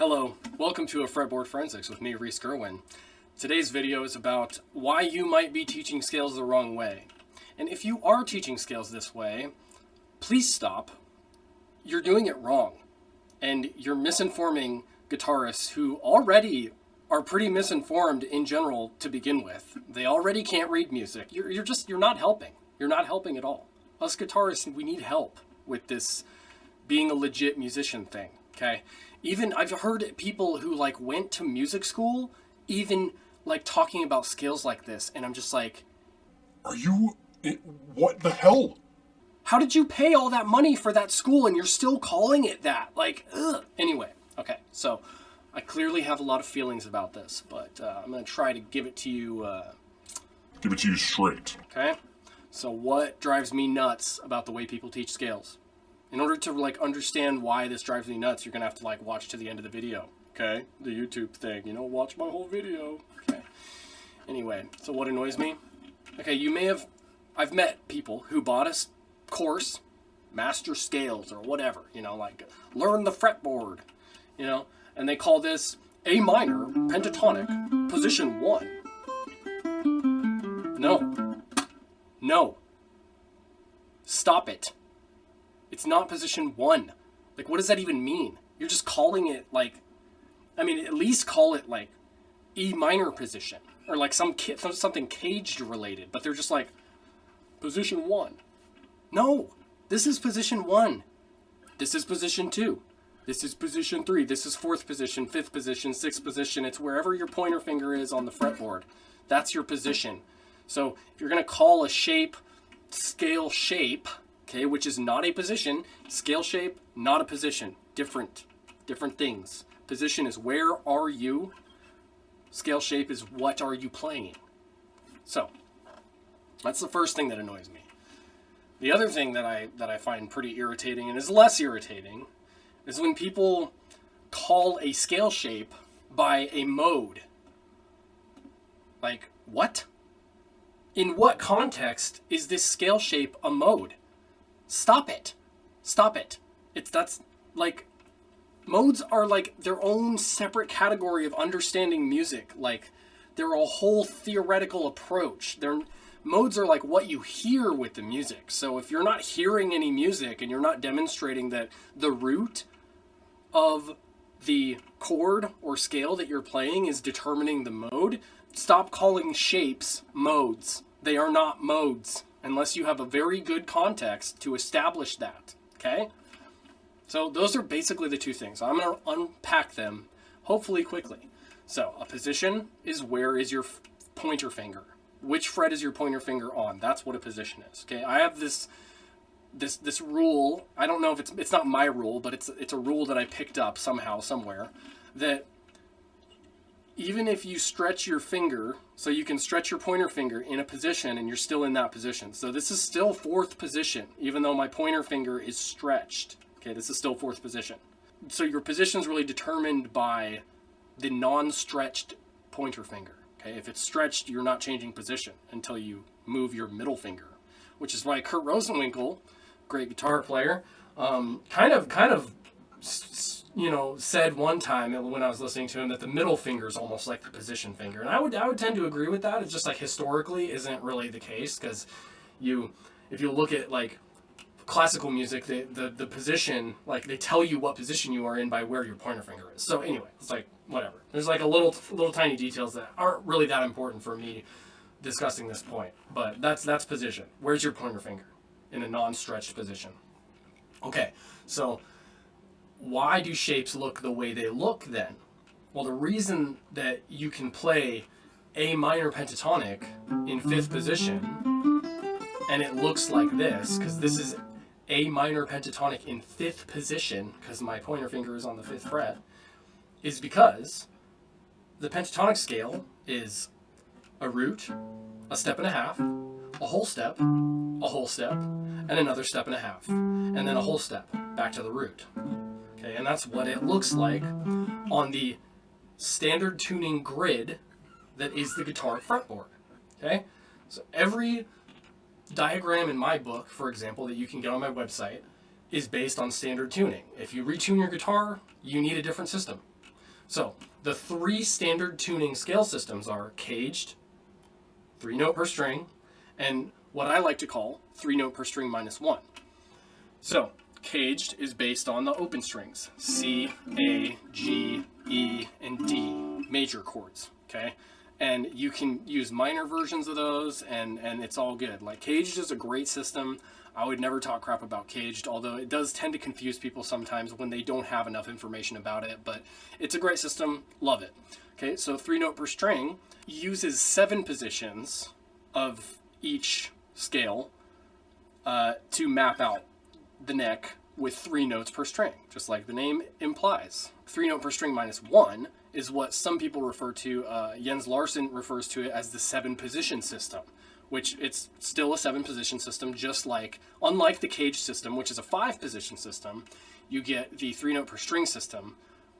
Hello, welcome to a Fretboard Forensics with me, Reese Gerwin. Today's video is about why you might be teaching scales the wrong way. And if you are teaching scales this way, please stop. You're doing it wrong. And you're misinforming guitarists who already are pretty misinformed in general to begin with. They already can't read music. You're not helping. You're not helping at all. Us guitarists, we need help with this being a legit musician thing, okay? Even I've heard people who went to music school even talking about scales like this, and I'm just like, what the hell? How did you pay all that money for that school and you're still calling it that? Ugh. Anyway, okay, so I clearly have a lot of feelings about this, but I'm gonna try to give it to you. Give it to you straight. Okay, so what drives me nuts about the way people teach scales? In order to understand why this drives me nuts, you're gonna have to watch to the end of the video. Okay, the YouTube thing, watch my whole video. Okay. Anyway, so what annoys me? Okay, I've met people who bought a course, master scales or whatever, learn the fretboard, and they call this A minor pentatonic position 1. No. Stop it. It's not position 1. What does that even mean? You're just calling it at least call it E minor position or something caged related, but they're just position 1. No, this is position 1. This is position 2. This is position 3. This is 4th position, 5th position, 6th position. It's wherever your pointer finger is on the fretboard. That's your position. So if you're going to call a shape scale shape, okay, which is not a position, scale shape, not a position. Different things. Position is where are you? Scale shape is what are you playing? So that's the first thing that annoys me. The other thing that I find pretty irritating and is less irritating is when people call a scale shape by a mode. What? In what context is this scale shape a mode? Stop it. Modes are their own separate category of understanding music. They're a whole theoretical approach. Modes are what you hear with the music. So if you're not hearing any music and you're not demonstrating that the root of the chord or scale that you're playing is determining the mode, stop calling shapes modes. They are not modes unless you have a very good context to establish that, okay? So those are basically the two things. I'm going to unpack them, hopefully quickly. So a position is where is your pointer finger. Which fret is your pointer finger on? That's what a position is. Okay, I have this rule. I don't know if it's not my rule, but it's a rule that I picked up somehow, somewhere, that even if you stretch your finger, so you can stretch your pointer finger in a position and you're still in that position. So this is still 4th position, even though my pointer finger is stretched. Okay, this is still 4th position. So your position is really determined by the non-stretched pointer finger. Okay, if it's stretched, you're not changing position until you move your middle finger, which is why Kurt Rosenwinkel, great guitar player, kind of said one time when I was listening to him that the middle finger is almost like the position finger, and I would tend to agree with that. It's just historically isn't really the case, because if you look at classical music, the position, they tell you what position you are in by where your pointer finger is. So anyway, it's whatever. There's a little tiny details that aren't really that important for me discussing this point, but that's position. Where's your pointer finger in a non-stretched position? Okay, so why do shapes look the way they look then? Well, the reason that you can play A minor pentatonic in 5th position and it looks like this, because this is A minor pentatonic in 5th position, because my pointer finger is on the 5th fret, is because the pentatonic scale is a root, a step and a half, a whole step, and another step and a half, and then a whole step back to the root. Okay, and that's what it looks like on the standard tuning grid that is the guitar fretboard. Okay, so every diagram in my book, for example, that you can get on my website, is based on standard tuning. If you retune your guitar, you need a different system. So the three standard tuning scale systems are caged, 3 note per string, and what I like to call 3 note per string minus 1. So caged is based on the open strings, C, A, G, E, and D, major chords, okay? And you can use minor versions of those, and it's all good. Like, caged is a great system. I would never talk crap about caged, although it does tend to confuse people sometimes when they don't have enough information about it, but it's a great system, love it. Okay, so 3 note per string uses 7 positions of each scale to map out the neck with 3 notes per string, just like the name implies. 3 note per string minus 1 is what some people refer to, Jens Larsen refers to it as the 7 position system, which it's still a 7 position system, just like, unlike the cage system, which is a 5 position system, you get the 3 note per string system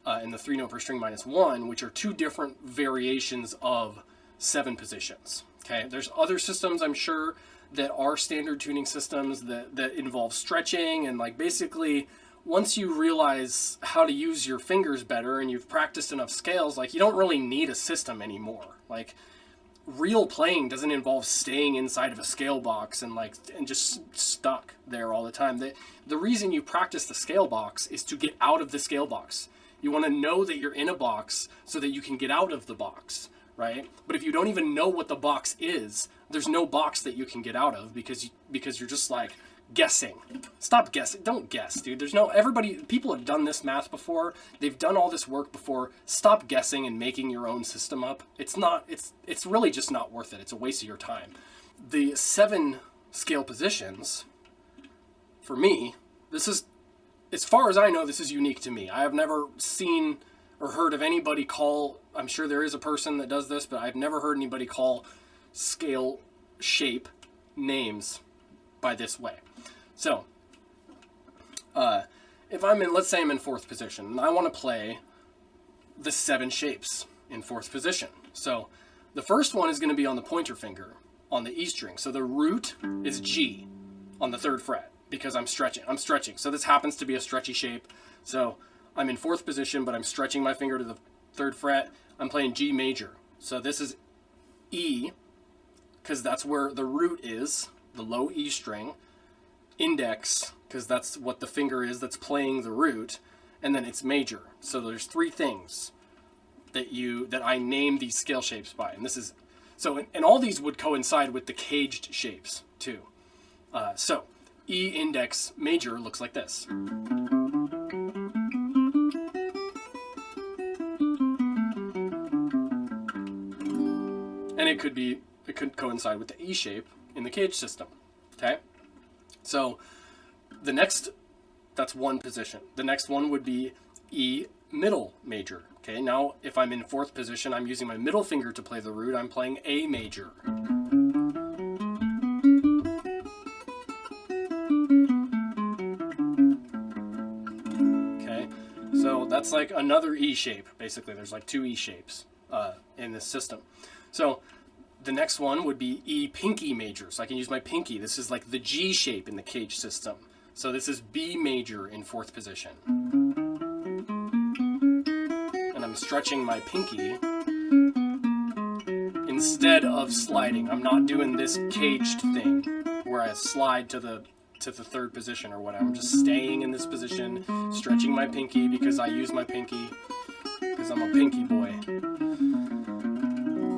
and the 3 note per string minus 1, which are 2 different variations of 7 positions. Okay, there's other systems, I'm sure, that are standard tuning systems that involve stretching, and like basically once you realize how to use your fingers better and you've practiced enough scales, like you don't really need a system anymore. Like, real playing doesn't involve staying inside of a scale box and just stuck there all the time. The reason you practice the scale box is to get out of the scale box. You want to know that you're in a box so that you can get out of the box, right? But if you don't even know what the box is, there's no box that you can get out of because you're just like guessing. Stop guessing. Don't guess, dude. People have done this math before. They've done all this work before. Stop guessing and making your own system up. It's really just not worth it. It's a waste of your time. The 7 scale positions, for me, this is, as far as I know, this is unique to me. I have never seen or heard of anybody call, I'm sure there is a person that does this, but I've never heard anybody call scale shape names by this way. So, if let's say I'm in 4th position, and I want to play the 7 shapes in 4th position. So, the first one is going to be on the pointer finger, on the E string. So the root is G on the 3rd fret, because I'm stretching. So this happens to be a stretchy shape. So I'm in 4th position, but I'm stretching my finger to the 3rd fret. I'm playing G major. So this is E, because that's where the root is, the low E string. Index, because that's what the finger is that's playing the root, and then it's major. So there's 3 things that I name these scale shapes by, and and all these would coincide with the caged shapes too. So E index major looks like this. And it could coincide with the E shape in the cage system. Okay? So that's 1 position. The next one would be E middle major. Okay, now if I'm in 4th position, I'm using my middle finger to play the root. I'm playing A major. Okay, so that's like another E shape, basically. There's like 2 E shapes in this system. So the next one would be E pinky major. So I can use my pinky. This is like the G shape in the cage system. So this is B major in 4th position. And I'm stretching my pinky instead of sliding. I'm not doing this caged thing where I slide to the 3rd position or whatever. I'm just staying in this position, stretching my pinky because I use my pinky because I'm a pinky boy.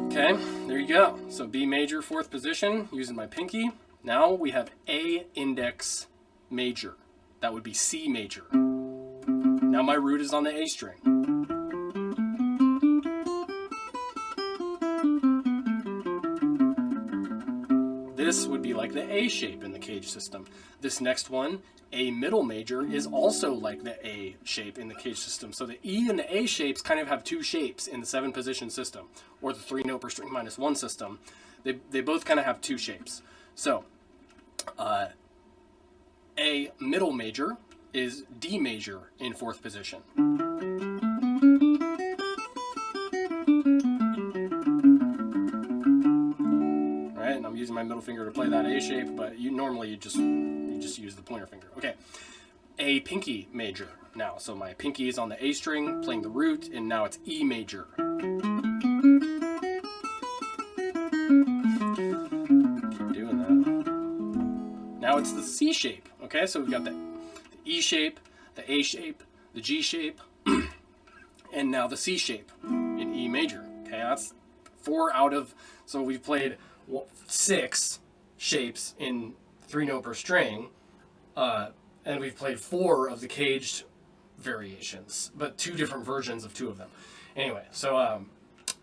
Okay, there you go. So B major, 4th position, using my pinky. Now we have A index major. That would be C major. Now my root is on the A string. This would be like the A shape in the cage system. This next one, A middle major, is also like the A shape in the cage system. So the E and the A shapes kind of have 2 shapes in the 7 position system, or the 3 note per string minus 1 system. They both kind of have 2 shapes. So A middle major is D major in 4th position. Right, and I'm using my middle finger to play that A shape, but normally you just use the pointer finger. Okay, A pinky major now. So my pinky is on the A string, playing the root, and now it's E major. Keep doing that. Now it's the C shape. Okay, so we've got the E shape, the A shape, the G shape, and now the C shape in E major. Okay, that's 4 out of, so we've played 6 shapes in 3-note per string, and we've played 4 of the caged variations, but 2 different versions of 2 of them. Anyway, so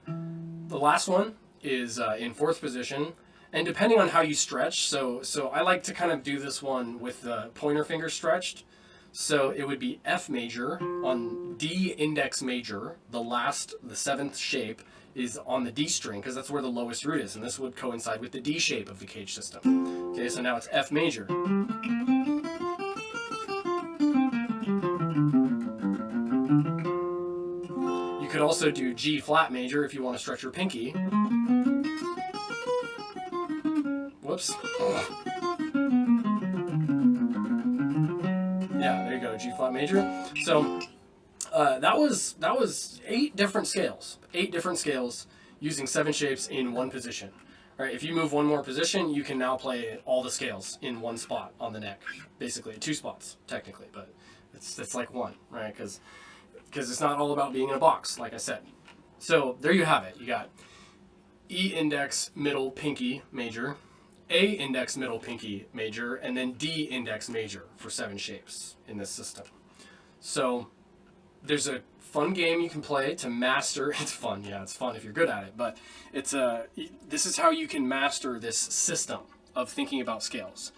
the last one is in 4th position, and depending on how you stretch, so I like to kind of do this one with the pointer finger stretched. So it would be F major on D index major. The 7th shape is on the D string because that's where the lowest root is, and this would coincide with the D shape of the cage system. Okay, so now it's F major. You could also do G flat major if you want to stretch your pinky. Whoops. Yeah, there you go, G flat major. So that was 8 different scales. 8 different scales using 7 shapes in 1 position. All right, if you move 1 more position, you can now play all the scales in 1 spot on the neck. Basically, 2 spots technically, but it's like 1, right? Because it's not all about being in a box, like I said. So there you have it. You got E index middle pinky major, A index middle pinky major, and then D index major for 7 shapes in this system. So there's a fun game you can play to master. It's fun, yeah, it's fun if you're good at it, but it's this is how you can master this system of thinking about scales.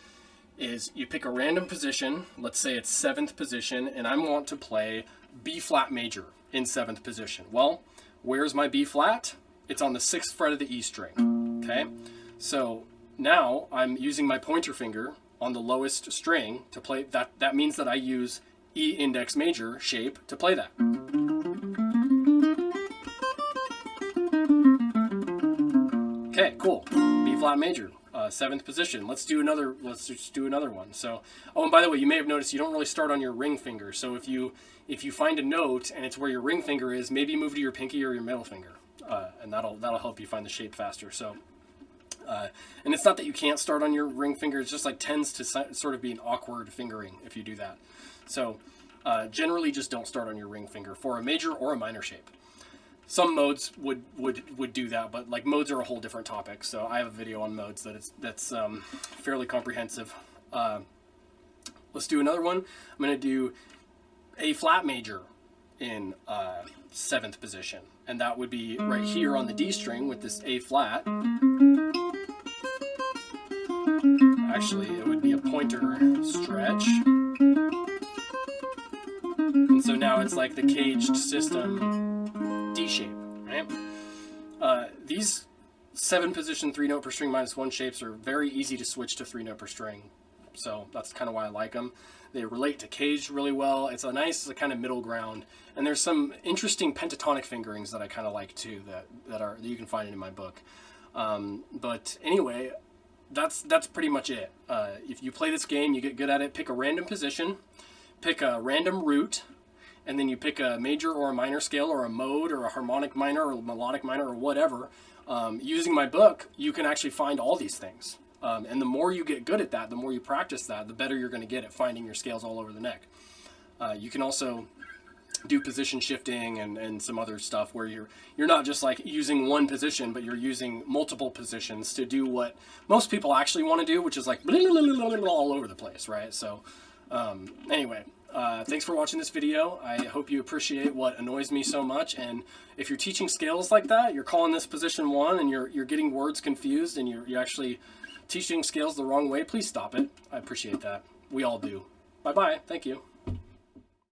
Is you pick a random position, let's say it's 7th position, and I want to play B flat major in 7th position. Well, where's my B flat? It's on the 6th fret of the E string, okay? So now I'm using my pointer finger on the lowest string to play that. That means that I use E index major shape to play that. Okay, cool. B flat major, 7th position. Let's just do another one. So, oh, and by the way, you may have noticed you don't really start on your ring finger. So if you find a note and it's where your ring finger is, maybe move to your pinky or your middle finger, and that'll help you find the shape faster. So. And it's not that you can't start on your ring finger, it just like tends to sort of be an awkward fingering if you do that. So generally just don't start on your ring finger for a major or a minor shape. Some modes would do that, but like modes are a whole different topic. So I have a video on modes that's fairly comprehensive. Let's do another one. I'm going to do A flat major in 7th position, and that would be right here on the D string with this A flat. Actually, it would be a pointer stretch. And so now it's like the caged system D shape, right? These 7 position 3-note per string -1 shapes are very easy to switch to 3-note per string. So that's kind of why I like them. They relate to caged really well. It's a nice kind of middle ground. And there's some interesting pentatonic fingerings that I kind of like too that you can find in my book. But anyway, that's pretty much it. If you play this game, you get good at it. Pick a random position, pick a random root, and then you pick a major or a minor scale or a mode or a harmonic minor or melodic minor or whatever. Using my book, you can actually find all these things. And the more you get good at that, the more you practice that, the better you're going to get at finding your scales all over the neck. You can also do position shifting and some other stuff where you're not just like using one position, but you're using multiple positions to do what most people actually want to do, which is like all over the place, right? So anyway, thanks for watching this video. I hope you appreciate what annoys me so much. And if you're teaching scales like that, you're calling this position 1 and you're getting words confused and you're actually teaching scales the wrong way, please stop it. I appreciate that. We all do. Bye-bye. Thank you.